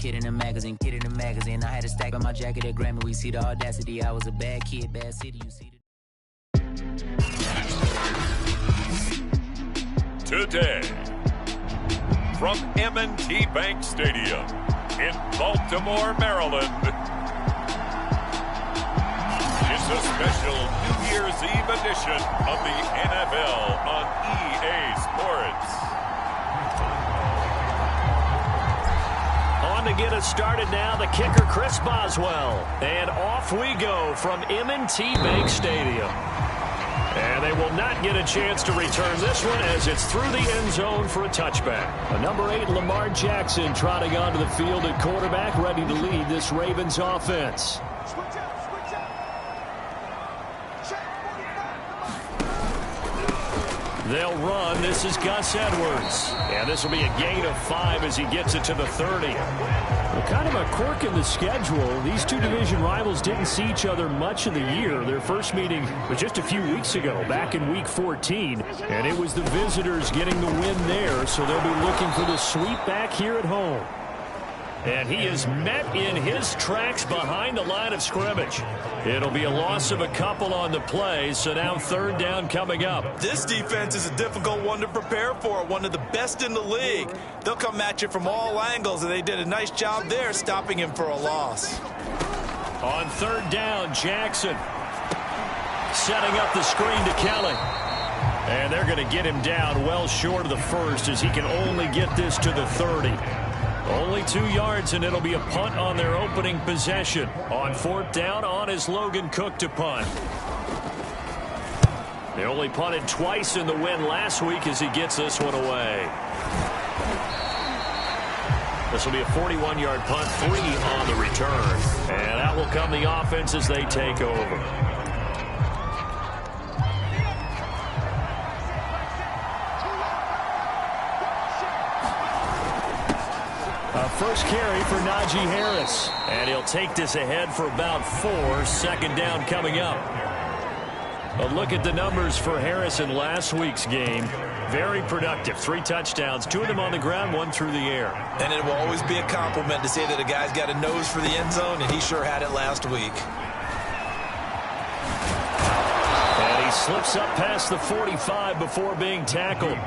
kid in the magazine, I had a stack on my jacket at Grammy. We see the audacity. I was a bad kid, bad city. You see Today, from M&T Bank Stadium in Baltimore, Maryland, it's a special New Year's Eve edition of the NFL on EA Sports. On to get us started now, the kicker, Chris Boswell. And off we go from M&T Bank Stadium. And they will not get a chance to return this one as it's through the end zone for a touchback. The number 8, Lamar Jackson, trotting onto the field at quarterback, ready to lead this Ravens offense. They'll run. This is Gus Edwards. And this will be a gain of 5 as he gets it to the 30. Well, kind of a quirk in the schedule. These two division rivals didn't see each other much of the year. Their first meeting was just a few weeks ago, back in Week 14. And it was the visitors getting the win there, so they'll be looking for the sweep back here at home. And he is met in his tracks behind the line of scrimmage. It'll be a loss of a couple on the play, so now third down coming up. This defense is a difficult one to prepare for, one of the best in the league. They'll come at you from all angles, and they did a nice job there stopping him for a loss. On third down, Jackson setting up the screen to Kelly. And they're going to get him down well short of the first as he can only get this to the 30. Only 2 yards, and it'll be a punt on their opening possession. On fourth down, on is Logan Cook to punt. They only punted twice in the win last week as he gets this one away. This will be a 41-yard punt, 3 on the return. And out will come the offense as they take over. First carry for Najee Harris. And he'll take this ahead for about 4. Second down coming up. But look at the numbers for Harris in last week's game. Very productive. 3 touchdowns, 2 of them on the ground, 1 through the air. And it will always be a compliment to say that a guy's got a nose for the end zone, and he sure had it last week. And he slips up past the 45 before being tackled.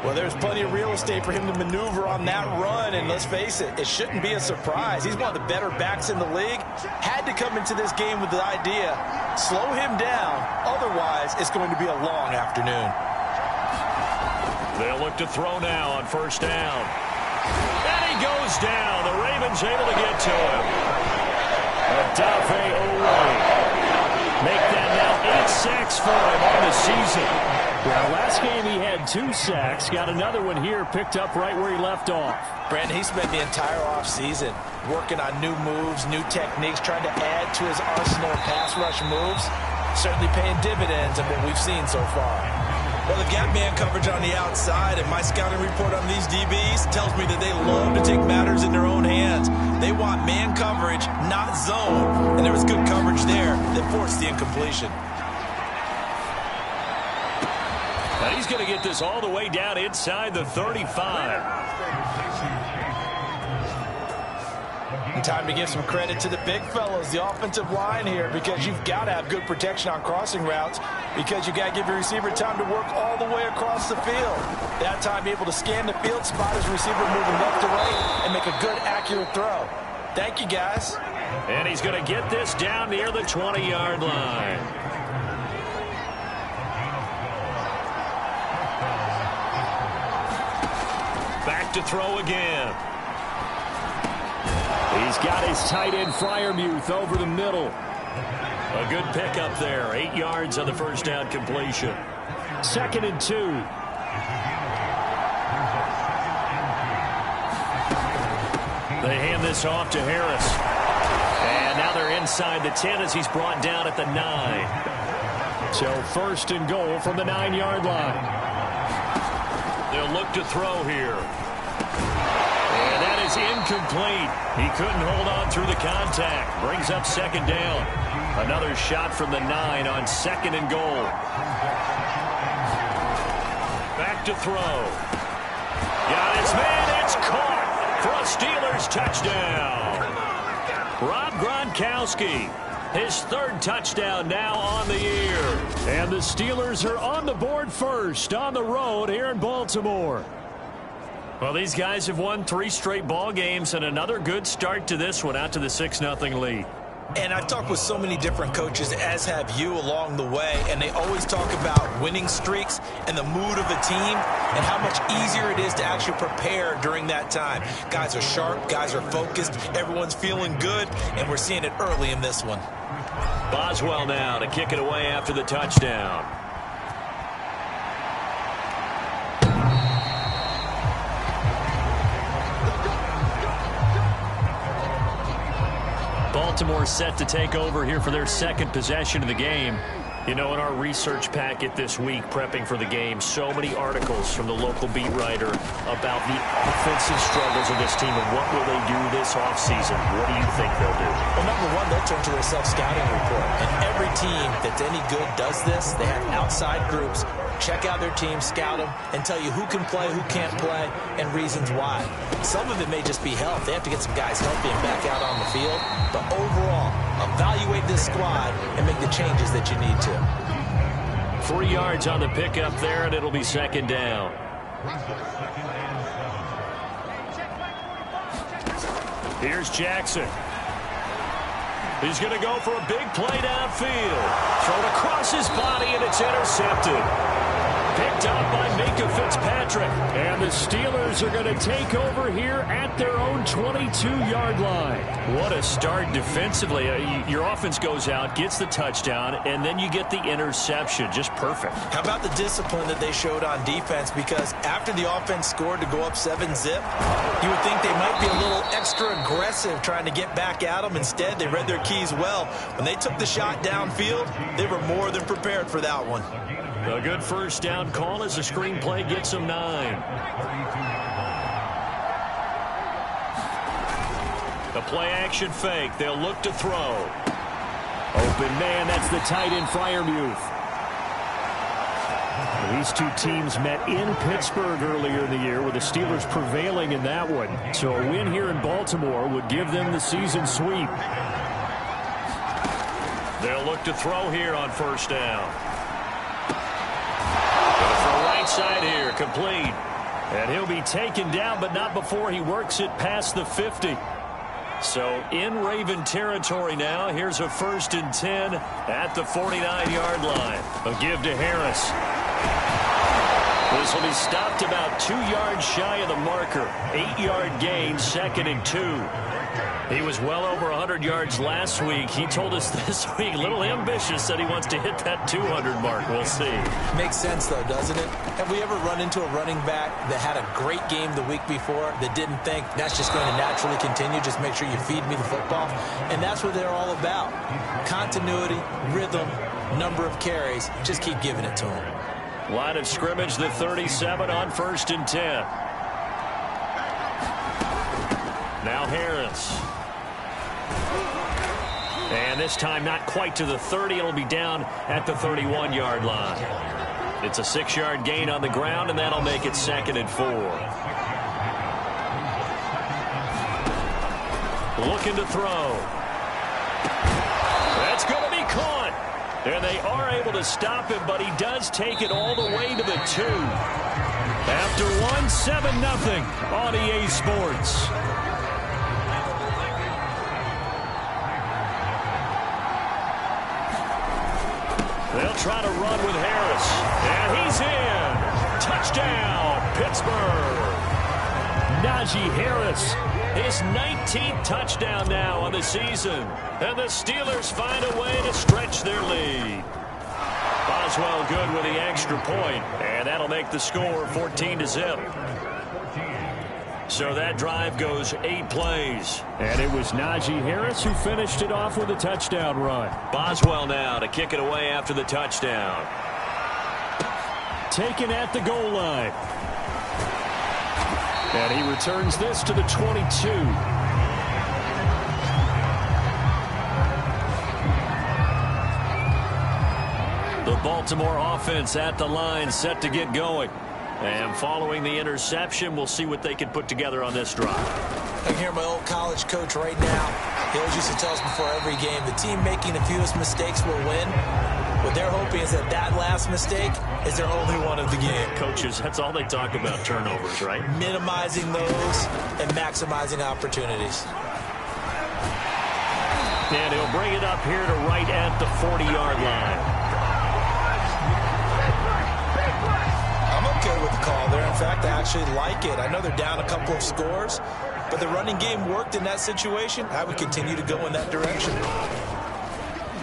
Well, there's plenty of real estate for him to maneuver on that run, and let's face it, it shouldn't be a surprise. He's one of the better backs in the league. Had to come into this game with the idea, slow him down, otherwise it's going to be a long afternoon. They'll look to throw now on first down. And he goes down. The Ravens able to get to him. Odafe Oweh. Make that now 8 sacks for him on the season. Well, last game he had 2 sacks. Got another one here, picked up right where he left off. Brandon, he spent the entire offseason working on new moves, new techniques, trying to add to his arsenal of pass rush moves. Certainly paying dividends of what we've seen so far. Well, the gap man coverage on the outside, and my scouting report on these DBs tells me that they love to take matters in their own hands. They want man coverage, not zone, and there was good coverage there that forced the incompletion. And he's going to get this all the way down inside the 35. And time to give some credit to the big fellows, the offensive line here, because you've got to have good protection on crossing routes, because you got to give your receiver time to work all the way across the field. That time, able to scan the field, spot his receiver moving left to right, and make a good, accurate throw. Thank you, guys. And he's going to get this down near the 20-yard line. Back to throw again. He's got his tight end Freiermuth over the middle. A good pickup there. 8 yards on the first down completion. 2nd and 2. They hand this off to Harris. And now they're inside the 10 as he's brought down at the 9. So 1st and goal from the 9-yard line. They'll look to throw here. And that is incomplete. He couldn't hold on through the contact. Brings up 2nd down. Another shot from the 9 on 2nd and goal. Back to throw. Got his man. It's caught for a Steelers touchdown. Rob Gronkowski, his third touchdown now on the year. And the Steelers are on the board first on the road here in Baltimore. Well, these guys have won 3 straight ball games and another good start to this one out to the 6-0 lead. And I've talked with so many different coaches, as have you, along the way, and they always talk about winning streaks and the mood of the team and how much easier it is to actually prepare during that time. Guys are sharp, guys are focused, everyone's feeling good, and we're seeing it early in this one. Boswell now to kick it away after the touchdown. Baltimore set to take over here for their second possession of the game. You know, in our research packet this week, prepping for the game, so many articles from the local beat writer about the offensive struggles of this team and what will they do this offseason. What do you think they'll do? Well, number one, they'll turn to their self-scouting report. And every team that's any good does this. They have outside groups. Check out their team, scout them, and tell you who can play, who can't play, and reasons why. Some of it may just be health. They have to get some guys healthy and back out on the field. But overall, evaluate this squad and make the changes that you need to. 3 yards on the pickup there, and it'll be second down. Here's Jackson. He's going to go for a big play downfield. Thrown across his body, and it's intercepted. Picked up by Minka Fitzpatrick. And the Steelers are going to take over here at their own 22-yard line. What a start defensively. Your offense goes out, gets the touchdown, and then you get the interception. Just perfect. How about the discipline that they showed on defense? Because after the offense scored to go up 7-zip, you would think they might be a little extra aggressive trying to get back at them. Instead, they read their keys well. When they took the shot downfield, they were more than prepared for that one. A good first down call as the screenplay gets them 9. The play action fake. They'll look to throw. Open man. That's the tight end Freiermuth. These two teams met in Pittsburgh earlier in the year with the Steelers prevailing in that one. So a win here in Baltimore would give them the season sweep. They'll look to throw here on first down. Side here, complete. And he'll be taken down, but not before he works it past the 50. So in Raven territory now. Here's a 1st and 10 at the 49-yard line. A give to Harris. This will be stopped about 2 yards shy of the marker. 8-yard gain, 2nd and 2. He was well over 100 yards last week. He told us this week, a little ambitious, said he wants to hit that 200 mark. We'll see. Makes sense, though, doesn't it? Have we ever run into a running back that had a great game the week before that didn't think that's just going to naturally continue? Just make sure you feed me the football. And that's what they're all about. Continuity, rhythm, number of carries. Just keep giving it to them. Line of scrimmage, the 37 on 1st and 10. Now Harris. And this time not quite to the 30. It'll be down at the 31-yard line. It's a 6-yard gain on the ground, and that'll make it 2nd and 4. Looking to throw. That's going to be caught. And they are able to stop him, but he does take it all the way to the 2. After 1, 7-0 on EA Sports. They'll try to run with Harris. And he's in. Touchdown, Pittsburgh. Najee Harris, his 19th touchdown now on the season. And the Steelers find a way to stretch their lead. Boswell good with the extra point. And that'll make the score 14-zip. So that drive goes 8 plays. And it was Najee Harris who finished it off with a touchdown run. Boswell now to kick it away after the touchdown. Taken at the goal line. And he returns this to the 22. The Baltimore offense at the line, set to get going. And following the interception, we'll see what they can put together on this drive. I can hear my old college coach right now. He always used to tell us before every game, the team making the fewest mistakes will win. What they're hoping is that last mistake is their only one of the game. Coaches, that's all they talk about, turnovers, right? Minimizing those and maximizing opportunities. And he'll bring it up here to right at the 40-yard line. I'm okay with the call there. In fact, I actually like it. I know they're down a couple of scores, but the running game worked in that situation. I would continue to go in that direction.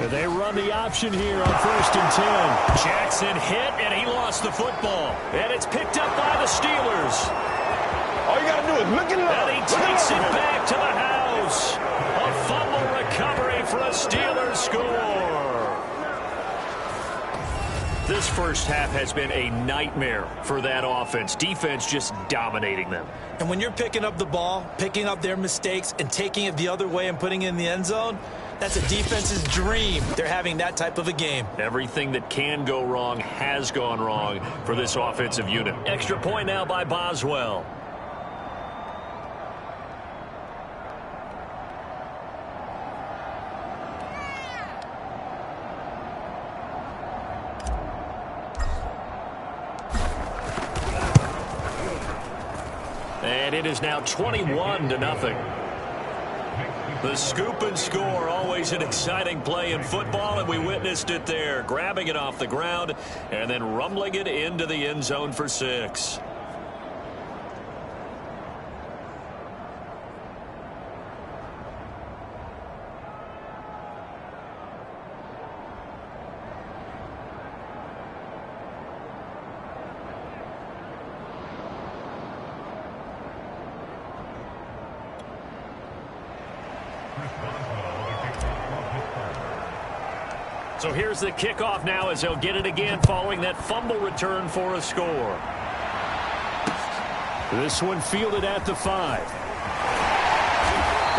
They run the option here on 1st and 10. Jackson hit, and he lost the football. And it's picked up by the Steelers. All you got to do is look at it. And he takes it back to the house. A fumble recovery for a Steelers score. This first half has been a nightmare for that offense. Defense just dominating them. And when you're picking up the ball, picking up their mistakes, and taking it the other way and putting it in the end zone, that's a defense's dream. They're having that type of a game. Everything that can go wrong has gone wrong for this offensive unit. Extra point now by Boswell. And it is now 21-0. The scoop and score, always an exciting play in football, and we witnessed it there. Grabbing it off the ground and then rumbling it into the end zone for 6. So here's the kickoff now as they'll get it again following that fumble return for a score. This one fielded at the 5.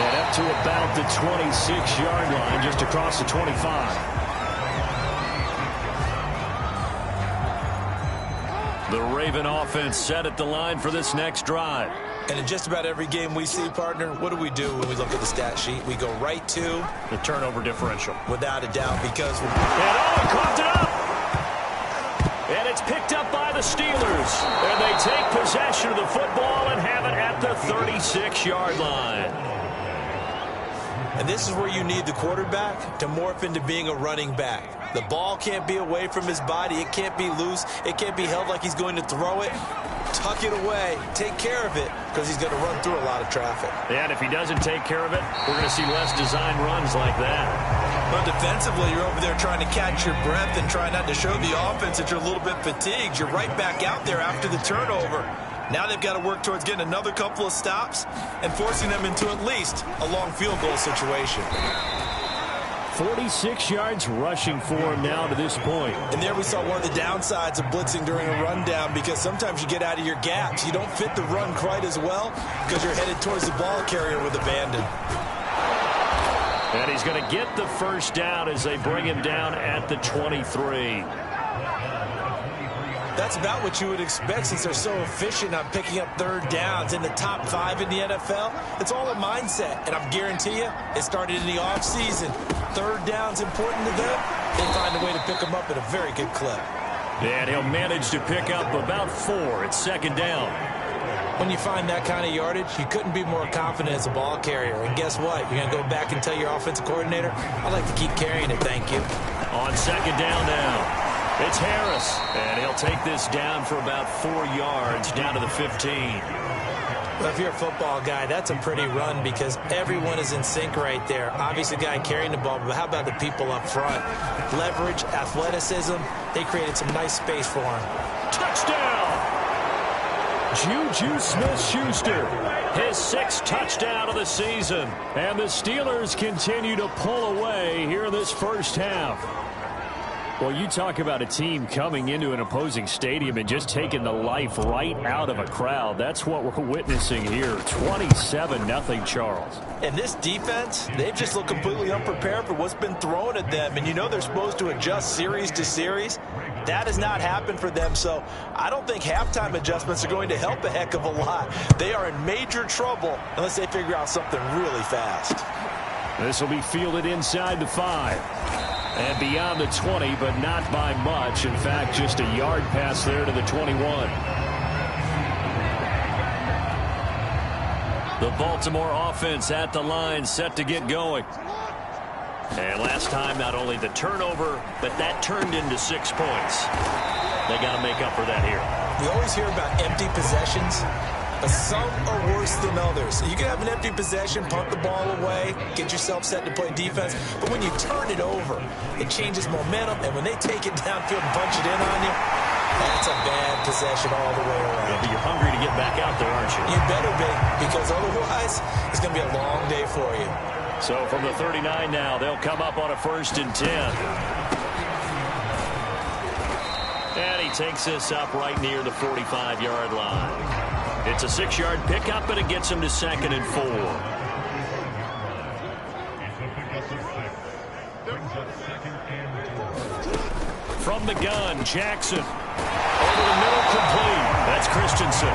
And up to about the 26-yard line, just across the 25. The Raven offense set at the line for this next drive. And in just about every game we see, partner, what do we do when we look at the stat sheet? We go right to the turnover differential. Without a doubt, because he coughed it up. And it's picked up by the Steelers. And they take possession of the football and have it at the 36-yard line. And this is where you need the quarterback to morph into being a running back. The ball can't be away from his body. It can't be loose. It can't be held like he's going to throw it. Tuck it away. Take care of it, because he's going to run through a lot of traffic. And if he doesn't take care of it, we're going to see less design runs like that. But defensively, you're over there trying to catch your breath and try not to show the offense that you're a little bit fatigued. You're right back out there after the turnover. Now they've got to work towards getting another couple of stops and forcing them into at least a long field goal situation. 46 yards rushing for him now to this point. And there we saw one of the downsides of blitzing during a rundown, because sometimes you get out of your gaps. You don't fit the run quite as well because you're headed towards the ball carrier with abandon. And he's going to get the first down as they bring him down at the 23. That's about what you would expect, since they're so efficient on picking up third downs in the top 5 in the NFL. It's all a mindset, and I guarantee you it started in the offseason. Third down's important to them. They find a way to pick them up at a very good clip. And he'll manage to pick up about 4 at second down. When you find that kind of yardage, you couldn't be more confident as a ball carrier. And guess what? You're going to go back and tell your offensive coordinator, I'd like to keep carrying it, thank you. On second down now. It's Harris, and he'll take this down for about 4 yards, down to the 15. Well, if you're a football guy, that's a pretty run, because everyone is in sync right there. Obviously, the guy carrying the ball, but how about the people up front? Leverage, athleticism, they created some nice space for him. Touchdown! Juju Smith-Schuster, his 6th touchdown of the season. And the Steelers continue to pull away here in this first half. Well, you talk about a team coming into an opposing stadium and just taking the life right out of a crowd. That's what we're witnessing here. 27-0, Charles. And this defense, they've just looked completely unprepared for what's been thrown at them. And you know they're supposed to adjust series to series. That has not happened for them, so I don't think halftime adjustments are going to help a heck of a lot. They are in major trouble unless they figure out something really fast. This will be fielded inside the 5. And beyond the 20, but not by much. In fact, just a yard pass there to the 21. The Baltimore offense at the line, set to get going. And last time, not only the turnover, but that turned into 6 points. They got to make up for that here. We always hear about empty possessions, but some are worse than others. You can have an empty possession, punt the ball away, get yourself set to play defense, but when you turn it over, it changes momentum, and when they take it downfield and punch it in on you, that's a bad possession all the way around. Yeah, but you're hungry to get back out there, aren't you? You better be, because otherwise, it's going to be a long day for you. So from the 39 now, they'll come up on a 1st and 10. And he takes this up right near the 45-yard line. It's a 6-yard pickup, and it gets him to 2nd and 4. From the gun, Jackson. Over the middle, complete. That's Christensen.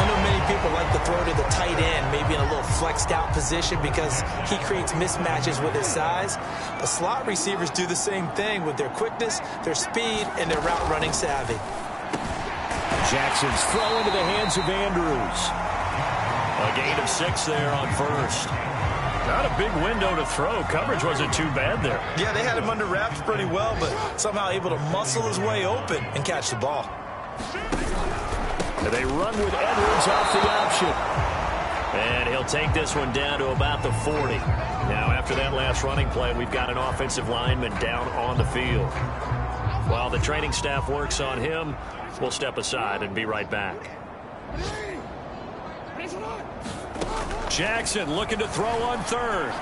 I know many people like to throw to the tight end, maybe in a little flexed out position because he creates mismatches with his size. But slot receivers do the same thing with their quickness, their speed, and their route running savvy. Jackson's throw into the hands of Andrews. A gain of 6 there on 1st. Not a big window to throw. Coverage wasn't too bad there. Yeah, they had him under wraps pretty well, but somehow able to muscle his way open and catch the ball. And they run with Edwards off the option. And he'll take this one down to about the 40. Now, after that last running play, we've got an offensive lineman down on the field. While the training staff works on him, we'll step aside and be right back. Jackson looking to throw on 3rd.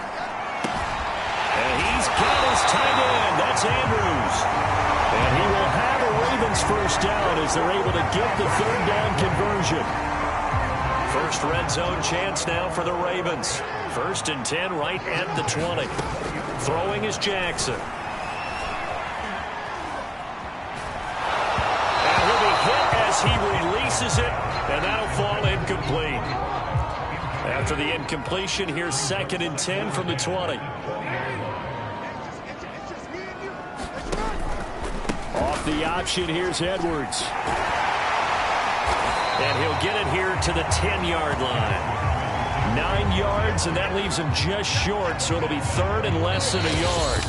And he's got his tight end. That's Andrews. And he will have a Ravens 1st down as they're able to get the 3rd down conversion. First red zone chance now for the Ravens. 1st and 10 right at the 20. Throwing is Jackson. And he'll be hit as he releases it, and that'll fall incomplete. After the incompletion, here's 2nd and 10 from the 20. Off the option, here's Edwards. And he'll get it here to the 10-yard line. 9 yards, and that leaves him just short, so it'll be 3rd and less than a yard.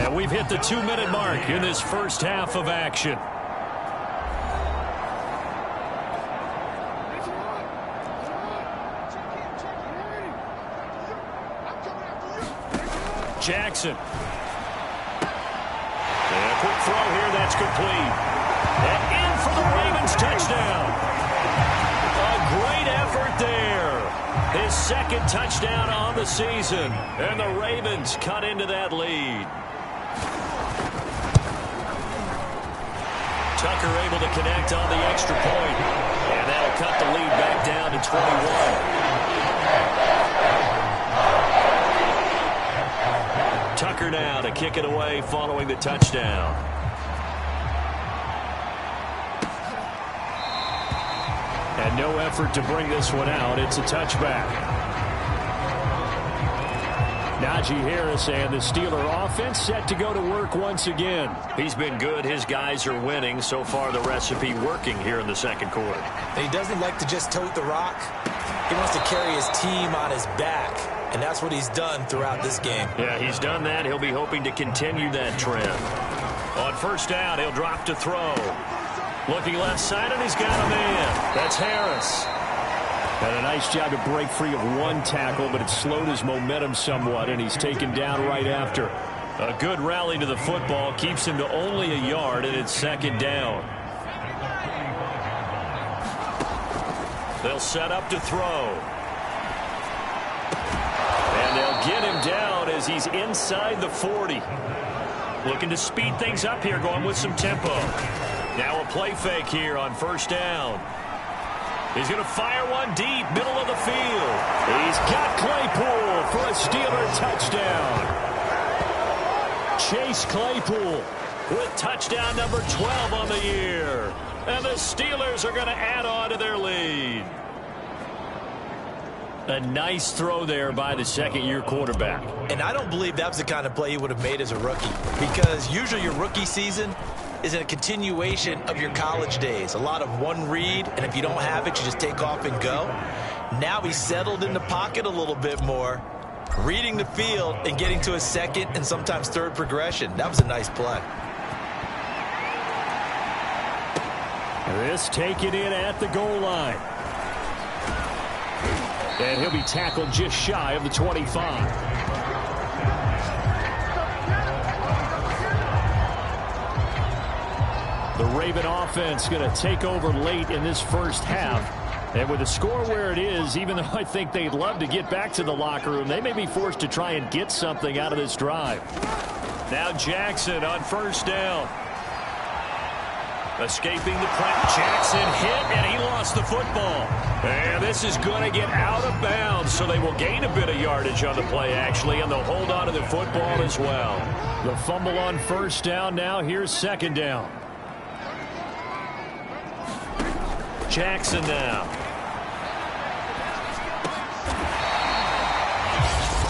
And we've hit the 2-minute mark in this first half of action. Jackson. And a quick throw here, that's complete. And in for the Ravens touchdown. A great effort there. His 2nd touchdown on the season. And the Ravens cut into that lead. Tucker able to connect on the extra point. And that'll cut the lead back down to 21. Tucker now to kick it away following the touchdown. And no effort to bring this one out. It's a touchback. Najee Harris and the Steeler offense set to go to work once again. He's been good. His guys are winning. So far, the recipe working here in the 2nd quarter. He doesn't like to just tote the rock. He wants to carry his team on his back. And that's what he's done throughout this game. Yeah, he's done that. He'll be hoping to continue that trend. On 1st down, he'll drop to throw. Looking left side, and he's got a man. That's Harris. And a nice job to break free of 1 tackle, but it slowed his momentum somewhat, and he's taken down right after. A good rally to the football keeps him to only a yard, and it's 2nd down. They'll set up to throw. And they'll get him down as he's inside the 40. Looking to speed things up here, going with some tempo. Now a play fake here on 1st down. He's going to fire one deep, middle of the field. He's got Claypool for a Steeler touchdown. Chase Claypool with touchdown number 12 on the year. And the Steelers are going to add on to their lead. A nice throw there by the second-year quarterback. And I don't believe that was the kind of play he would have made as a rookie, because usually your rookie season is a continuation of your college days. A lot of one read, and if you don't have it, you just take off and go. Now he's settled in the pocket a little bit more, reading the field and getting to a second and sometimes third progression. That was a nice play. This taken in at the goal line. And he'll be tackled just shy of the 25. The Raven offense going to take over late in this first half. And with the score where it is, even though I think they'd love to get back to the locker room, they may be forced to try and get something out of this drive. Now Jackson on first down. Escaping the play. Jackson hit, and he lost the football. And this is going to get out of bounds, so they will gain a bit of yardage on the play, actually, and they'll hold on to the football as well. The fumble on first down now. Here's second down. Jackson now.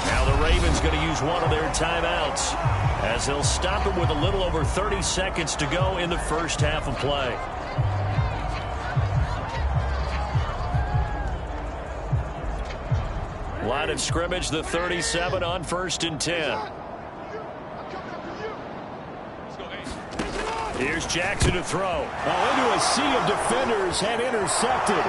Now the Ravens going to use one of their timeouts, as they'll stop him with a little over 30 seconds to go in the first half of play. Line of scrimmage, the 37 on 1st and 10. Here's Jackson to throw. Into a sea of defenders and intercepted.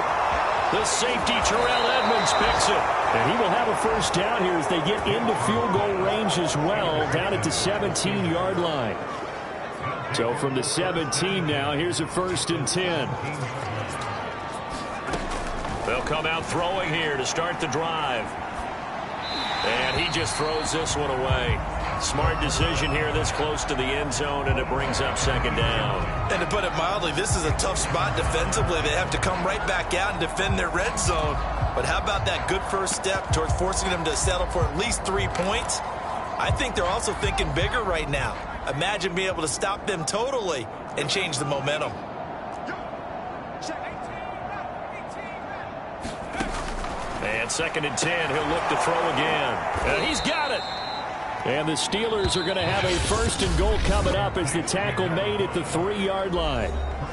The safety, Terrell Edmonds, picks it. And he will have a first down here as they get into field goal range as well, down at the 17-yard line. So from the 17 now, here's a 1st and 10. They'll come out throwing here to start the drive. And he just throws this one away. Smart decision here this close to the end zone, and it brings up second down. And to put it mildly, this is a tough spot defensively. They have to come right back out and defend their red zone. But how about that good first step towards forcing them to settle for at least 3 points? I think they're also thinking bigger right now. Imagine being able to stop them totally and change the momentum. And 2nd and 10, he'll look to throw again. And he's got it. And the Steelers are going to have a 1st and goal coming up as the tackle made at the 3-yard line.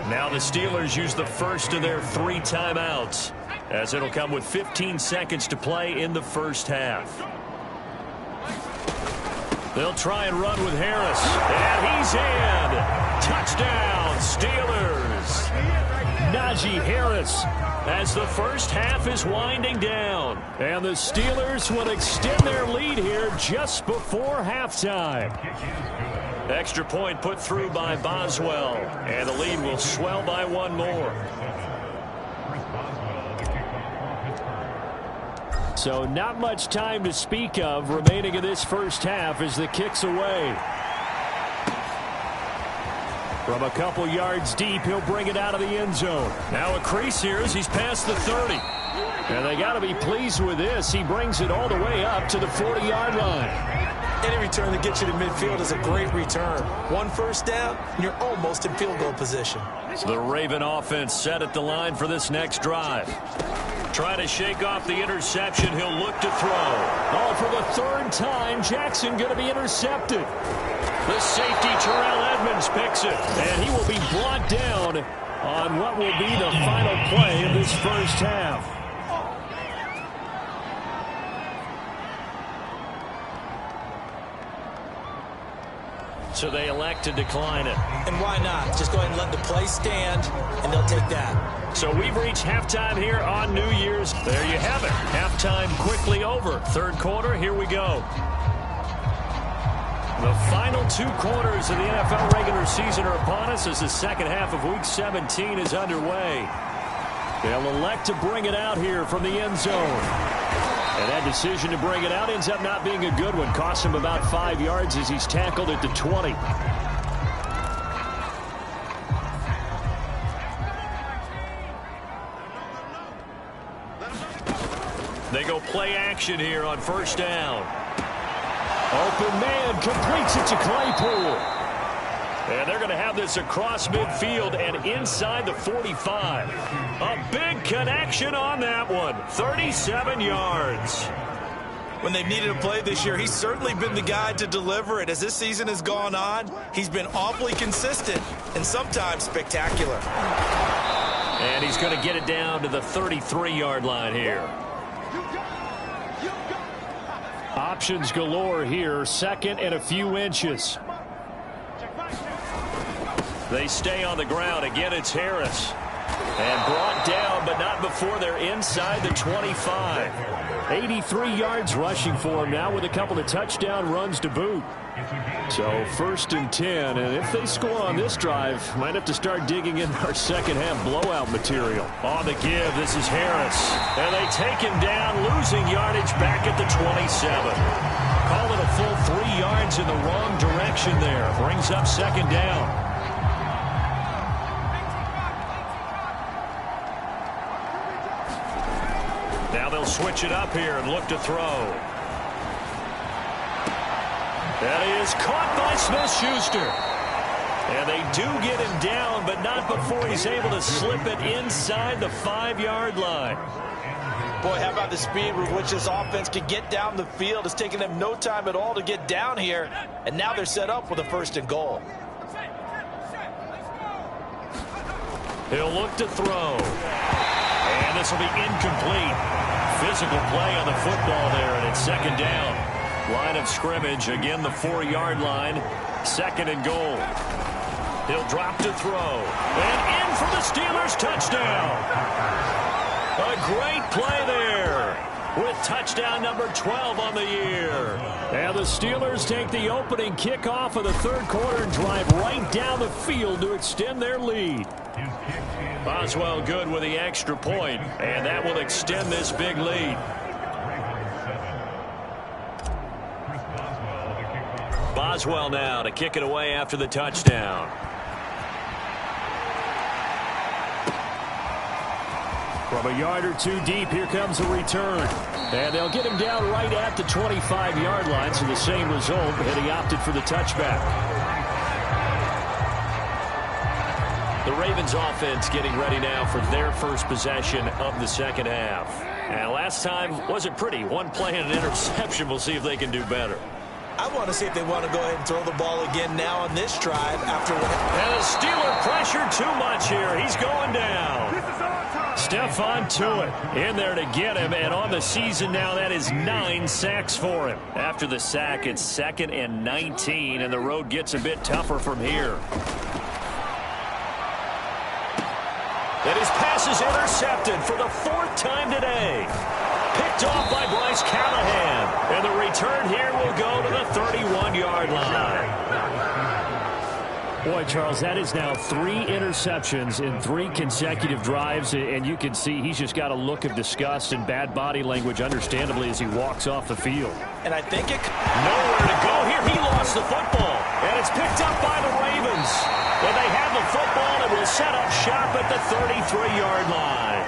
Now the Steelers use the first of their 3 timeouts, as it'll come with 15 seconds to play in the first half. They'll try and run with Harris. And he's in. Touchdown, Steelers. Najee Harris, as the first half is winding down. And the Steelers will extend their lead here just before halftime. Extra point put through by Boswell. And the lead will swell by 1 more. So not much time to speak of remaining in this first half as the kick's away. From a couple yards deep, he'll bring it out of the end zone. Now a crease here as he's past the 30. And they got to be pleased with this. He brings it all the way up to the 40-yard line. Any return that gets you to midfield is a great return. 1 first down, and you're almost in field goal position. The Raven offense set at the line for this next drive. Trying to shake off the interception. He'll look to throw. Oh, for the 3rd time, Jackson going to be intercepted. The safety, Terrell Edmonds, picks it. And he will be brought down on what will be the final play of this first half. So they elect to decline it. And why not? Just go ahead and let the play stand, and they'll take that. So we've reached halftime here on New Year's. There you have it. Halftime quickly over. 3rd quarter, here we go. The final 2 quarters of the NFL regular season are upon us as the second half of Week 17 is underway. They'll elect to bring it out here from the end zone. And that decision to bring it out ends up not being a good one. Costs him about 5 yards as he's tackled at the 20. They go play action here on first down. Open man completes it to Claypool. And they're going to have this across midfield and inside the 45. A big connection on that one. 37 yards. When they've needed a play this year, he's certainly been the guy to deliver it. As this season has gone on, he's been awfully consistent and sometimes spectacular. And he's going to get it down to the 33-yard line here. Options galore here. Second and a few inches. They stay on the ground. Again, it's Harris. And brought down, but not before they're inside the 25. 83 yards rushing for him now with a couple of touchdown runs to boot. So 1st and 10, and if they score on this drive, might have to start digging in our second half blowout material. On the give, this is Harris. And they take him down, losing yardage back at the 27. Call it a full 3 yards in the wrong direction there. Brings up second down. Now they'll switch it up here and look to throw. That is caught by Smith-Schuster. And they do get him down, but not before he's able to slip it inside the 5-yard line. Boy, how about the speed with which this offense can get down the field? It's taken them no time at all to get down here, and now they're set up with a 1st and goal. He'll look to throw. And this will be incomplete. Physical play on the football there, and it's second down. Line of scrimmage, again the 4-yard line. 2nd and goal. He'll drop to throw. And in for the Steelers touchdown. A great play there with touchdown number 12 on the year. And the Steelers take the opening kickoff of the 3rd quarter and drive right down the field to extend their lead. Boswell good with the extra point, and that will extend this big lead. Boswell now to kick it away after the touchdown. From a yard or two deep, here comes a return. And they'll get him down right at the 25-yard line, so the same result, and he opted for the touchback. The Ravens offense getting ready now for their first possession of the second half. And last time wasn't pretty. One play and an interception. We'll see if they can do better. I want to see if they want to go ahead and throw the ball again now on this drive after what. And the Steeler pressure too much here. He's going down. Stephon Tuitt in there to get him. And on the season now, that is 9 sacks for him. After the sack, it's 2nd and 19. And the road gets a bit tougher from here. And his pass is intercepted for the 4th time today. Picked off by Bryce Callahan. And the return here will go to the 31-yard line. Boy, Charles, that is now 3 interceptions in 3 consecutive drives. And you can see he's just got a look of disgust and bad body language, understandably, as he walks off the field. And I think it... Nowhere to go here. He lost the football. And it's picked up by the Ravens. And they have the football and will set up shop at the 33-yard line.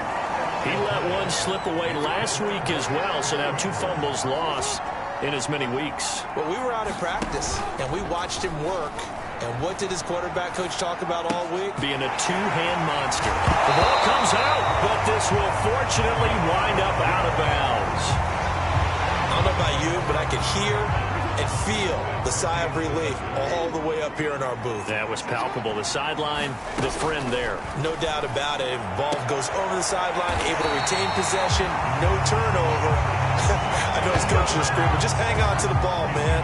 He let one slip away last week as well, so now 2 fumbles lost in as many weeks. Well, we were out in practice, and we watched him work. And what did his quarterback coach talk about all week? Being a 2-hand monster. The ball comes out, but this will fortunately wind up out of bounds. I don't know about you, but I could hear and feel the sigh of relief all the way up here in our booth. That was palpable. The sideline, the friend there. No doubt about it. Ball goes over the sideline, able to retain possession, no turnover. I know his coach is screaming, just hang on to the ball, man.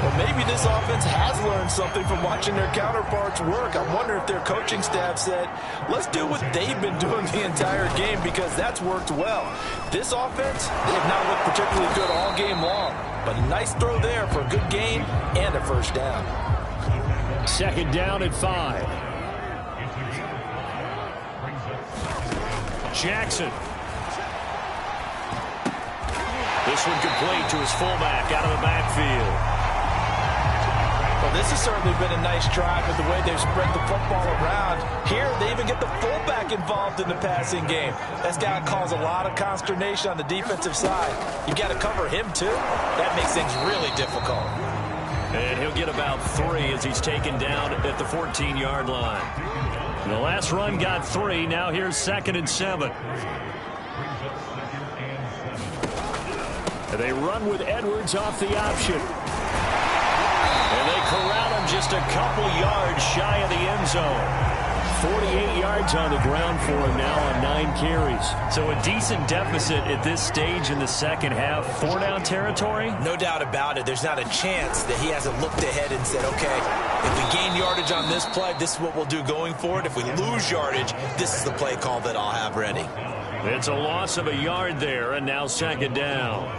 Well, maybe this offense has learned something from watching their counterparts work. I wonder if their coaching staff said, let's do what they've been doing the entire game, because that's worked well. This offense, they have not looked particularly good all game long. But a nice throw there for a good gain and a 1st down. 2nd down and 5. Jackson. This one complete to his fullback out of the backfield. Well, this has certainly been a nice drive with the way they've spread the football around. Here, they even get the fullback involved in the passing game. That's got to cause a lot of consternation on the defensive side. You got to cover him, too. That makes things really difficult. And he'll get about 3 as he's taken down at the 14-yard line. And the last run got 3. Now here's 2nd and 7. And they run with Edwards off the option. And they corral him just a couple yards shy of the end zone. 48 yards on the ground for him now on 9 carries. So a decent deficit at this stage in the second half. 4-down territory? No doubt about it. There's not a chance that he hasn't looked ahead and said, okay, if we gain yardage on this play, this is what we'll do going forward. If we lose yardage, this is the play call that I'll have ready. It's a loss of a yard there, and now 2nd down.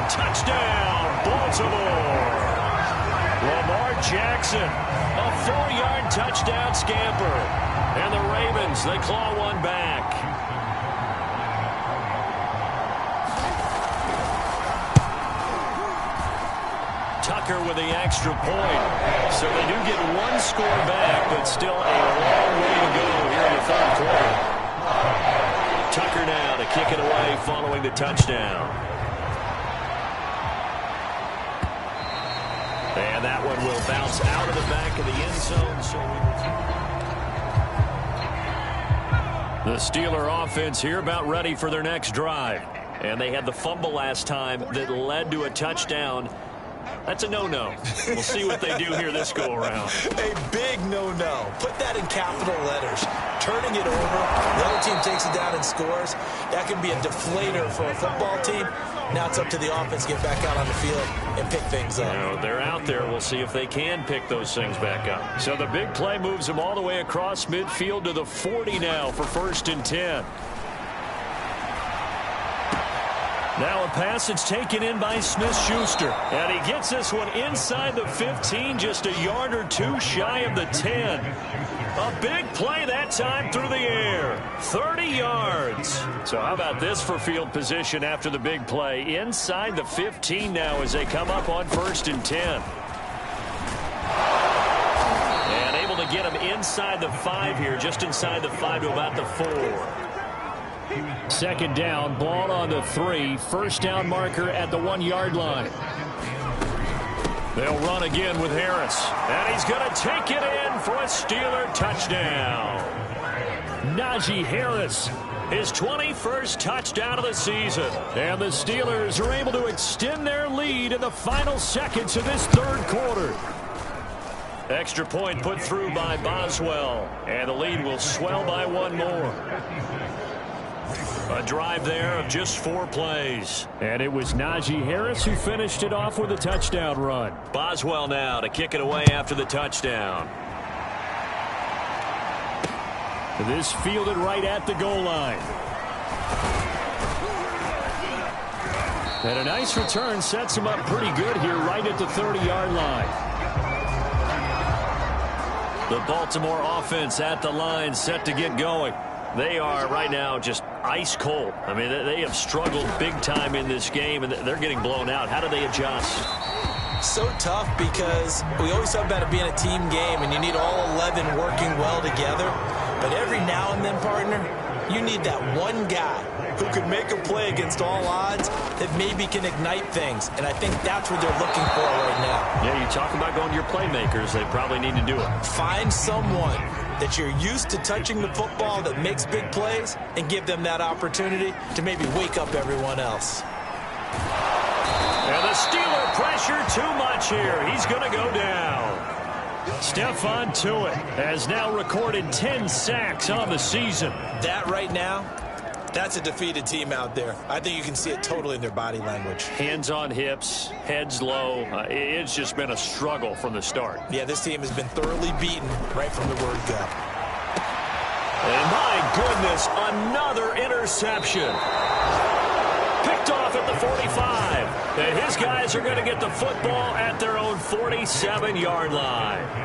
Touchdown, Baltimore. Lamar Jackson, a 4-yard touchdown scamper. And the Ravens, they claw one back. Tucker with the extra point. So they do get 1 score back, but still a long way to go here in the 3rd quarter. Tucker now to kick it away following the touchdown. And that one will bounce out of the back of the end zone. The Steeler offense here about ready for their next drive. And they had the fumble last time that led to a touchdown. That's a no-no. We'll see what they do here this go-around. A big no-no. Put that in capital letters. Turning it over, the other team takes it down and scores. That can be a deflator for a football team. Now it's up to the offense to get back out on the field and pick things up. You know, they're out there. We'll see if they can pick those things back up. So the big play moves them all the way across midfield to the 40 now for 1st and 10. Now a pass that's taken in by Smith-Schuster. And he gets this one inside the 15, just a yard or 2 shy of the 10. A big play that time through the air. 30 yards. So how about this for field position after the big play? Inside the 15 now as they come up on 1st and 10. And able to get him inside the 5 here, just inside the 5 to about the 4. 2nd down, ball on the 3. 1st down marker at the 1-yard line. They'll run again with Harris. And he's going to take it in for a Steeler touchdown. Najee Harris, his 21st touchdown of the season. And the Steelers are able to extend their lead in the final seconds of this 3rd quarter. Extra point put through by Boswell. And the lead will swell by 1 more. A drive there of just 4 plays. And it was Najee Harris who finished it off with a touchdown run. Boswell now to kick it away after the touchdown. This fielded right at the goal line. And a nice return sets him up pretty good here right at the 30-yard line. The Baltimore offense at the line set to get going. They are right now just ice cold. I mean, they have struggled big time in this game, and they're getting blown out. How do they adjust? So tough because we always talk about it being a team game, and you need all 11 working well together. But every now and then, partner, you need that one guy who could make a play against all odds that maybe can ignite things. And I think that's what they're looking for right now. Yeah, you talk about going to your playmakers. They probably need to do it. Find someone that you're used to touching the football that makes big plays and give them that opportunity to maybe wake up everyone else. And the Steeler pressure too much here. He's going to go down. Stephon Tuitt has now recorded 10 sacks on the season. That right now, that's a defeated team out there. I think you can see it totally in their body language. Hands on hips, heads low. It's just been a struggle from the start. Yeah, this team has been thoroughly beaten right from the word go. And my goodness, another interception. Picked off at the 45. And his guys are going to get the football at their own 47-yard line.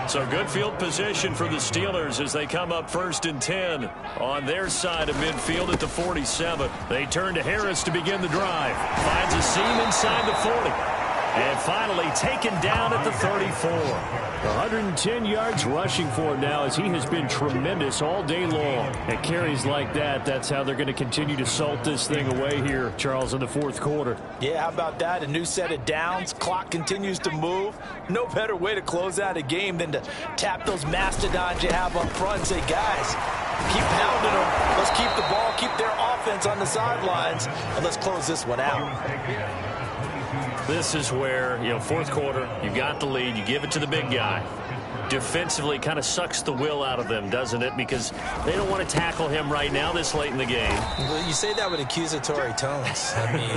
So good field position for the Steelers as they come up 1st and 10 on their side of midfield at the 47. They turn to Harris to begin the drive. Finds a seam inside the 40. And finally taken down at the 34. 110 yards rushing for him now, as he has been tremendous all day long. At carries like that, that's how they're going to continue to salt this thing away here, Charles, in the fourth quarter. Yeah, how about that? A new set of downs. Clock continues to move. No better way to close out a game than to tap those mastodons you have up front and say, guys, keep pounding them. Let's keep the ball, keep their offense on the sidelines, and let's close this one out. This is where, fourth quarter, you got the lead, you give it to the big guy. Defensively kind of sucks the will out of them, doesn't it? Because they don't want to tackle him right now this late in the game. Well, you say that with accusatory tones. I mean,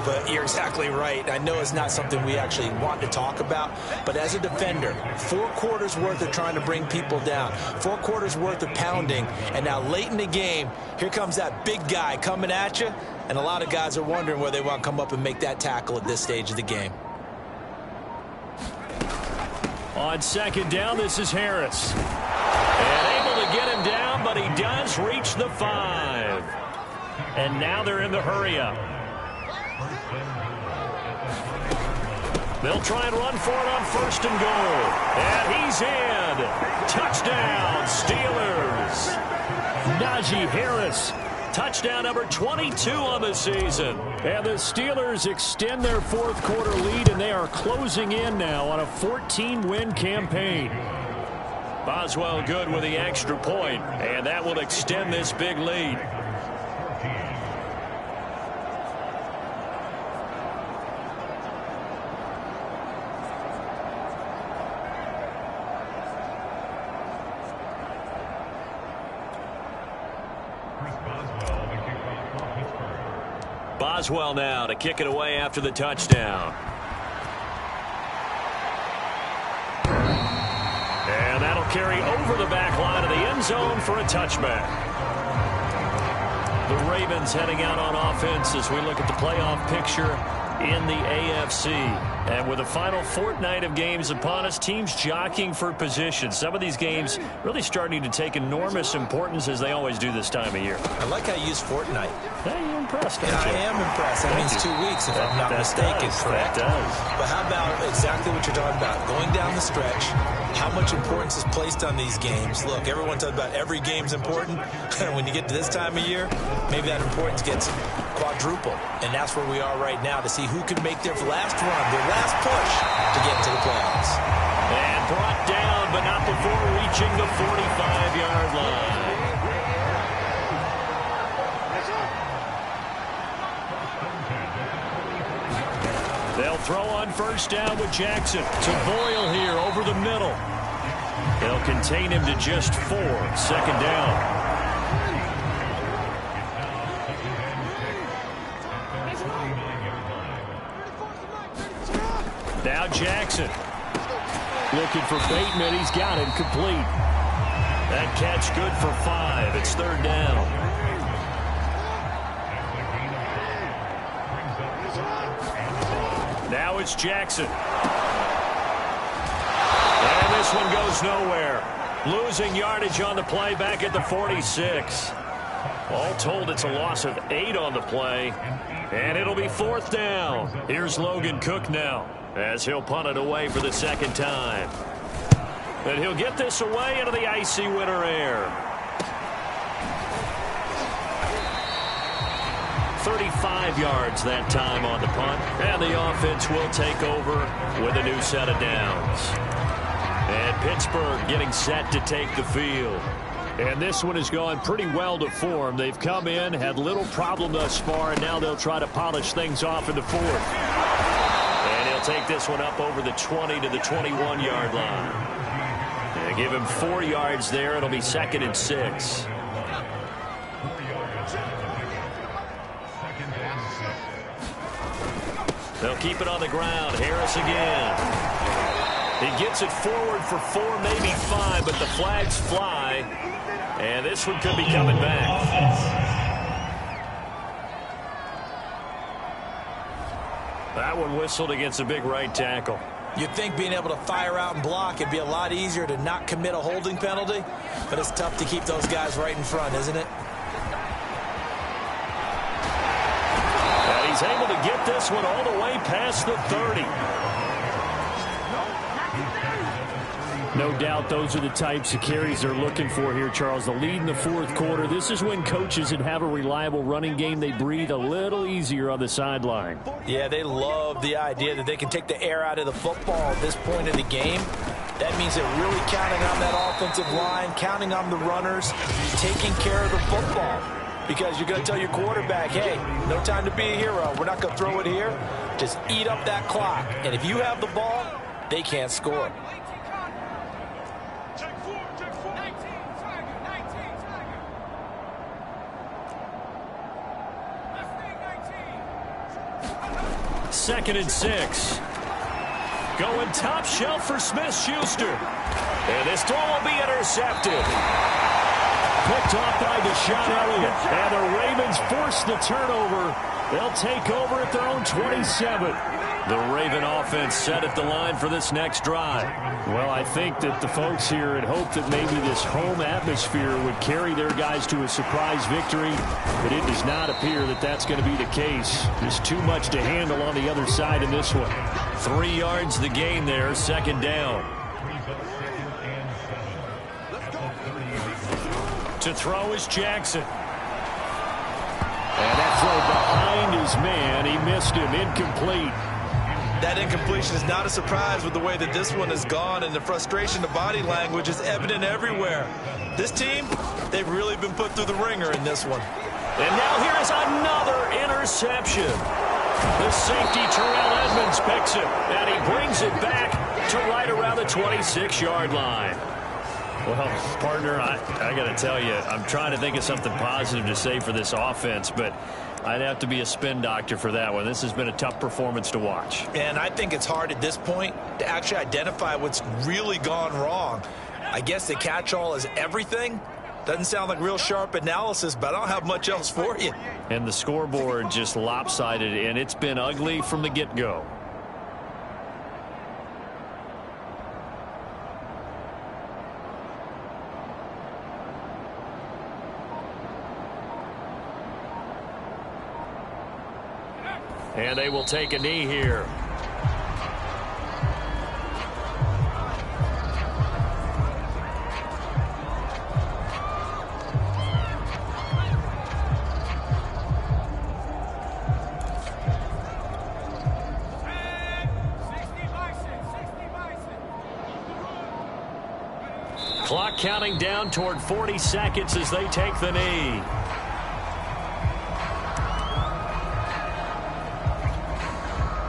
but you're exactly right. I know it's not something we actually want to talk about, but as a defender, 4 quarters worth of trying to bring people down, 4 quarters worth of pounding, and now late in the game, here comes that big guy coming at you, and a lot of guys are wondering where they want to come up and make that tackle at this stage of the game. On second down, this is Harris. And able to get him down, but he does reach the 5. And now they're in the hurry-up. They'll try and run for it on first and goal. And he's in. Touchdown, Steelers. Najee Harris. Touchdown number 22 on the season. And the Steelers extend their fourth quarter lead, and they are closing in now on a 14-win campaign. Boswell good with the extra point, and that will extend this big lead. Boswell now to kick it away after the touchdown. And that'll carry over the back line of the end zone for a touchback. The Ravens heading out on offense as we look at the playoff picture in the AFC. And with the final fortnight of games upon us, teams jockeying for position. Some of these games really starting to take enormous importance, as they always do this time of year. I like how you use fortnight. Hey, you're impressed, Yeah, I am impressed. That means 2 weeks, if I'm not mistaken, correct? That does. But how about exactly what you're talking about? Going down the stretch, how much importance is placed on these games? Look, everyone talks about every game's important. When you get to this time of year, maybe that importance gets quadruple. And that's where we are right now, to see who can make their last run, their last push to get into the playoffs. And brought down, but not before reaching the 45-yard line. They'll throw on first down with Jackson to Boyle here over the middle. They'll contain him to just 4. Second down. Now Jackson looking for Bateman. He's got him complete. That catch good for 5. It's third down. Now it's Jackson. And this one goes nowhere. Losing yardage on the play back at the 46. All told, it's a loss of 8 on the play. And it'll be fourth down. Here's Logan Cook now, as he'll punt it away for the second time. And he'll get this away into the icy winter air. 35 yards that time on the punt. And the offense will take over with a new set of downs. And Pittsburgh getting set to take the field. And this one has gone pretty well to form. They've come in, had little problem thus far, and now they'll try to polish things off in the fourth. And he'll take this one up over the 20 to the 21-yard line. And give him 4 yards there. It'll be 2nd and 6. They'll keep it on the ground. Harris again. He gets it forward for 4, maybe 5, but the flags fly. And this one could be coming back. That one whistled against a big right tackle. You'd think being able to fire out and block, it'd be a lot easier to not commit a holding penalty, but it's tough to keep those guys right in front, isn't it? And he's able to get this one all the way past the 30. No doubt those are the types of carries they're looking for here, Charles. The lead in the fourth quarter. This is when coaches that have a reliable running game, they breathe a little easier on the sideline. Yeah, they love the idea that they can take the air out of the football at this point in the game. That means they're really counting on that offensive line, counting on the runners, taking care of the football. Because you're going to tell your quarterback, hey, no time to be a hero. We're not going to throw it here. Just eat up that clock. And if you have the ball, they can't score. Second and 6. Going top shelf for Smith-Schuster. And this throw will be intercepted. Picked off by Deshaun Elliott. And the Ravens force the turnover. They'll take over at their own 27. The Raven offense set at the line for this next drive. Well, I think that the folks here had hoped that maybe this home atmosphere would carry their guys to a surprise victory, but it does not appear that that's going to be the case. There's too much to handle on the other side in this one. 3 yards the gain there, second down. To throw is Jackson. And that throw behind his man. He missed him, incomplete. That incompletion is not a surprise with the way that this one has gone, and the frustration, the body language is evident everywhere. This team, they've really been put through the ringer in this one. And now here is another interception. The safety, Terrell Edmonds, picks it, and he brings it back to right around the 26-yard line. Well, partner, I got to tell you, I'm trying to think of something positive to say for this offense, but I'd have to be a spin doctor for that one. This has been a tough performance to watch. And I think it's hard at this point to actually identify what's really gone wrong. I guess the catch-all is everything. Doesn't sound like real sharp analysis, but I don't have much else for you. And the scoreboard just lopsided, and it's been ugly from the get-go. And they will take a knee here. Clock counting down toward 40 seconds as they take the knee.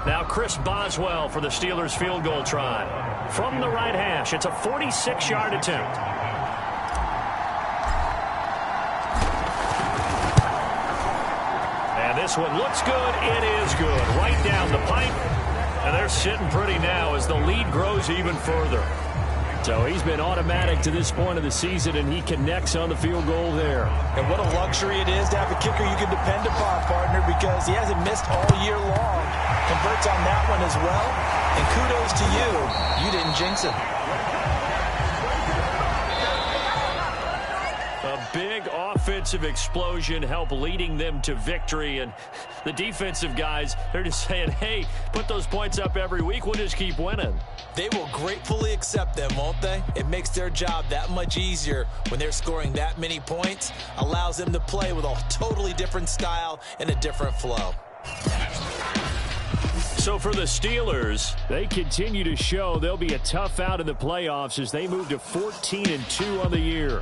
Now Chris Boswell for the Steelers field goal try. From the right hash, it's a 46-yard attempt. And this one looks good. It is good. Right down the pipe. And they're sitting pretty now as the lead grows even further. So he's been automatic to this point of the season, and he connects on the field goal there. And what a luxury it is to have a kicker you can depend upon, partner, because he hasn't missed all year long. Converts on that one as well. And kudos to you. You didn't jinx him. A big offensive explosion helped leading them to victory. And the defensive guys, they're just saying, hey, put those points up every week. We'll just keep winning. They will gratefully accept them, won't they? It makes their job that much easier when they're scoring that many points. Allows them to play with a totally different style and a different flow. So for the Steelers, they continue to show they'll be a tough out in the playoffs as they move to 14-2 on the year.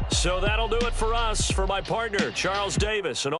So that'll do it for us. For my partner, Charles Davis. And